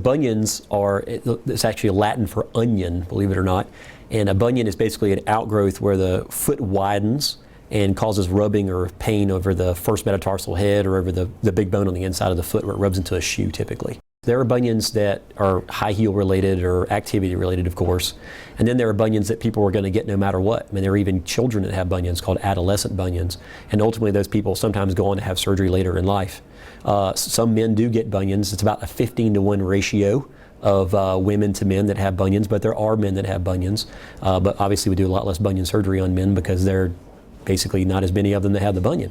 bunions are, it's actually Latin for onion, believe it or not. And a bunion is basically an outgrowth where the foot widens and causes rubbing or pain over the first metatarsal head or over the big bone on the inside of the foot where it rubs into a shoe typically. There are bunions that are high heel related or activity related, of course. And then there are bunions that people are going to get no matter what. I mean, there are even children that have bunions called adolescent bunions. And ultimately those people sometimes go on to have surgery later in life. Some men do get bunions. It's about a 15-to-1 ratio of women to men that have bunions, but there are men that have bunions. But obviously we do a lot less bunion surgery on men because there are basically not as many of them that have the bunion.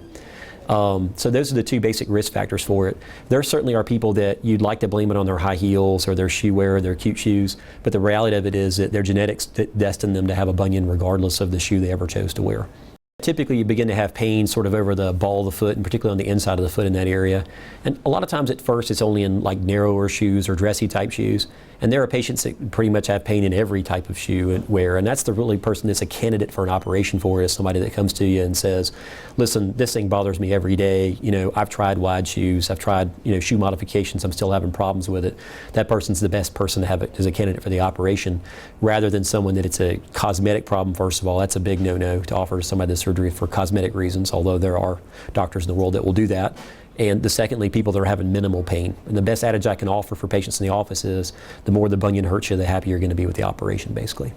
So those are the two basic risk factors for it. There certainly are people that you'd like to blame it on their high heels or their shoe wear or their cute shoes, but the reality of it is that their genetics destine them to have a bunion regardless of the shoe they ever chose to wear. Typically you begin to have pain sort of over the ball of the foot and particularly on the inside of the foot in that area. And a lot of times at first it's only in like narrower shoes or dressy type shoes. And there are patients that pretty much have pain in every type of shoe and wear. And that's the really person that's a candidate for an operation for is somebody that comes to you and says, listen, this thing bothers me every day. You know, I've tried wide shoes. I've tried, you know, shoe modifications. I'm still having problems with it. That person's the best person to have it as a candidate for the operation rather than someone that it's a cosmetic problem. First of all, that's a big no-no to offer to somebody this surgery for cosmetic reasons, although there are doctors in the world that will do that. And secondly, people that are having minimal pain. And the best adage I can offer for patients in the office is the more the bunion hurts you, the happier you're going to be with the operation, basically.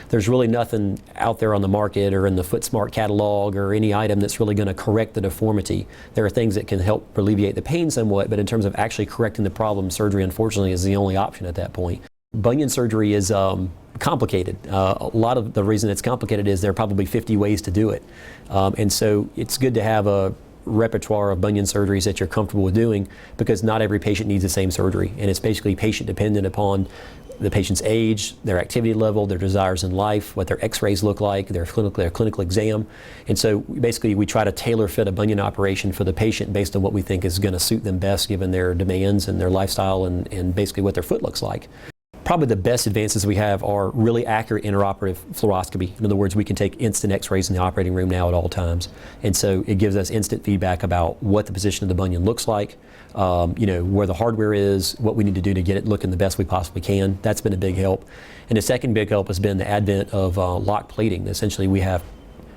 There's really nothing out there on the market or in the FootSmart catalog or any item that's really going to correct the deformity. There are things that can help alleviate the pain somewhat, but in terms of actually correcting the problem, surgery unfortunately is the only option at that point. Bunion surgery is complicated. A lot of the reason it's complicated is there are probably 50 ways to do it. And so it's good to have a repertoire of bunion surgeries that you're comfortable with doing because not every patient needs the same surgery. And it's basically patient dependent upon the patient's age, their activity level, their desires in life, what their x-rays look like, their clinical exam. And so basically we try to tailor fit a bunion operation for the patient based on what we think is going to suit them best given their demands and their lifestyle and basically what their foot looks like. Probably the best advances we have are really accurate intraoperative fluoroscopy. In other words, we can take instant x-rays in the operating room now at all times. And so it gives us instant feedback about what the position of the bunion looks like, you know, where the hardware is, what we need to do to get it looking the best we possibly can. That's been a big help. And the second big help has been the advent of lock plating. Essentially, we have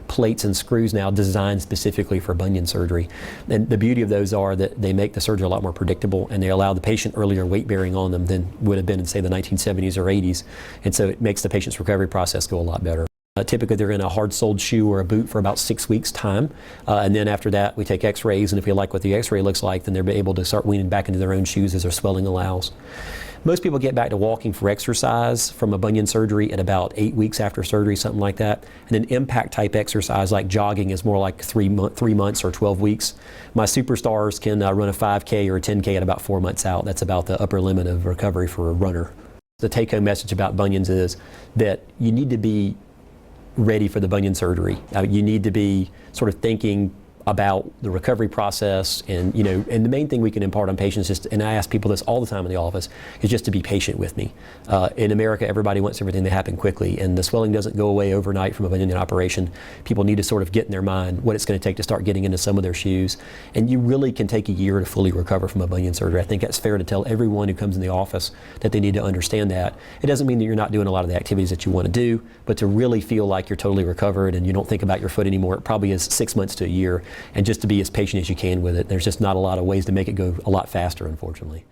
plates and screws now designed specifically for bunion surgery. And the beauty of those are that they make the surgery a lot more predictable and they allow the patient earlier weight bearing on them than would have been in say the 1970s or 80s. And so it makes the patient's recovery process go a lot better. Typically they're in a hard-soled shoe or a boot for about 6 weeks time. And then after that we take x-rays and if we like what the x-ray looks like then they're able to start weaning back into their own shoes as their swelling allows. Most people get back to walking for exercise from a bunion surgery at about 8 weeks after surgery, something like that. And then impact type exercise like jogging is more like 3 months or 12 weeks. My superstars can run a 5K or a 10K at about 4 months out. That's about the upper limit of recovery for a runner. The take-home message about bunions is that you need to be ready for the bunion surgery. You need to be sort of thinking about the recovery process and, you know, and the main thing we can impart on patients is, and I ask people this all the time in the office, is just to be patient with me. In America, everybody wants everything to happen quickly and the swelling doesn't go away overnight from a bunion operation. People need to sort of get in their mind what it's going to take to start getting into some of their shoes. And you really can take a year to fully recover from a bunion surgery. I think that's fair to tell everyone who comes in the office that they need to understand that. It doesn't mean that you're not doing a lot of the activities that you want to do, but to really feel like you're totally recovered and you don't think about your foot anymore, it probably is 6 months to a year. And just to be as patient as you can with it. There's just not a lot of ways to make it go a lot faster, unfortunately.